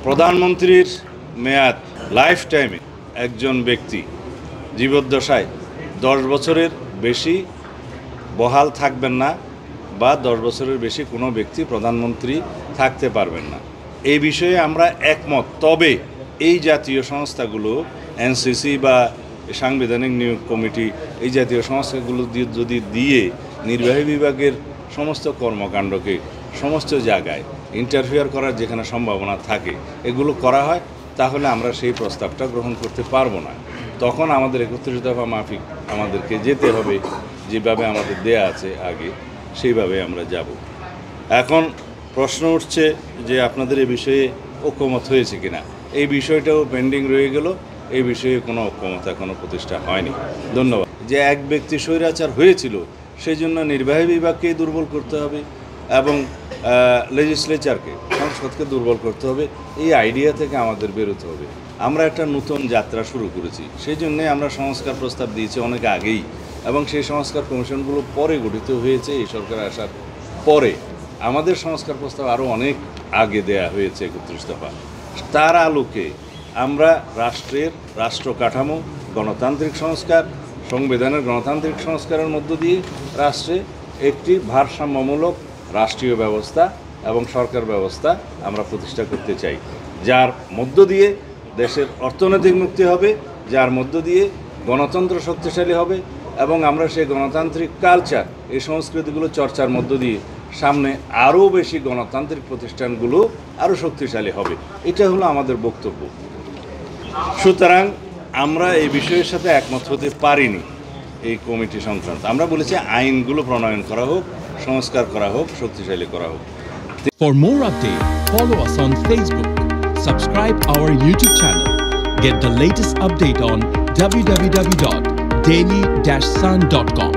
প্রধানমন্ত্রীর মেয়াদ লাইফ টাইমে একজন ব্যক্তি জীবদ্দশায় 10 বছরের বেশি বহাল থাকবেন না বা 10 বছরের বেশি কোনো ব্যক্তি প্রধানমন্ত্রী থাকতে পারবেন না। এই বিষয়ে আমরা একমত। তবে এই জাতীয় সংস্থাগুলো এনসিসি বা সাংবিধানিক নিয়োগ কমিটি এই জাতীয় সংস্থাগুলো যদি দিয়ে নির্বাহী বিভাগের সমস্ত কর্মকাণ্ডকে সমস্ত জায়গায় ইন্টারফেয়ার করার যেখানে সম্ভাবনা থাকে এগুলো করা হয়, তাহলে আমরা সেই প্রস্তাবটা গ্রহণ করতে পারবো না। তখন আমাদের 31 দফা মাফিক আমাদেরকে যেতে হবে, যেভাবে আমাদের দেয়া আছে আগে সেইভাবে আমরা যাব। এখন প্রশ্ন উঠছে যে আপনাদের এই বিষয়ে ঐক্যমত হয়েছে কিনা। এই বিষয়টাও পেন্ডিং রয়ে গেল, এই বিষয়ে কোনো ঐক্যমত এখনো প্রতিষ্ঠা হয়নি। ধন্যবাদ। যে এক ব্যক্তি স্বৈরাচার হয়েছিল সেই জন্য নির্বাহী বিভাগকেই দুর্বল করতে হবে এবং লেজিসলেচারকে, সংসদকে দুর্বল করতে হবে, এই আইডিয়া থেকে আমাদের বেরোতে হবে। আমরা একটা নতুন যাত্রা শুরু করেছি, সেই জন্যে আমরা সংস্কার প্রস্তাব দিয়েছি অনেক আগেই, এবং সেই সংস্কার কমিশনগুলো পরে গঠিত হয়েছে এই সরকার আসার পরে। আমাদের সংস্কার প্রস্তাব আরও অনেক আগে দেয়া হয়েছে 31 দফা। তার আলোকে আমরা রাষ্ট্রের রাষ্ট্র কাঠামো, গণতান্ত্রিক সংস্কার, সংবিধানের গণতান্ত্রিক সংস্কারের মধ্য দিয়ে রাষ্ট্রে একটি ভারসাম্যমূলক রাষ্ট্রীয় ব্যবস্থা এবং সরকার ব্যবস্থা আমরা প্রতিষ্ঠা করতে চাই, যার মধ্য দিয়ে দেশের অর্থনৈতিক মুক্তি হবে, যার মধ্য দিয়ে গণতন্ত্র শক্তিশালী হবে এবং আমরা সেই গণতান্ত্রিক কালচার, এই সংস্কৃতিগুলো চর্চার মধ্য দিয়ে সামনে আরও বেশি গণতান্ত্রিক প্রতিষ্ঠানগুলো আরও শক্তিশালী হবে। এটা হলো আমাদের বক্তব্য। সুতরাং আমরা এই বিষয়ের সাথে একমত হতে পারিনি এই কমিটি সংক্রান্ত। আমরা বলেছি আইনগুলো প্রণয়ন করা হোক, সংস্কার করা হোক, শক্তিশালী করা হোক। For more updates, follow us on Facebook, subscribe our YouTube channel, get the latest update on www.daily-sun.com.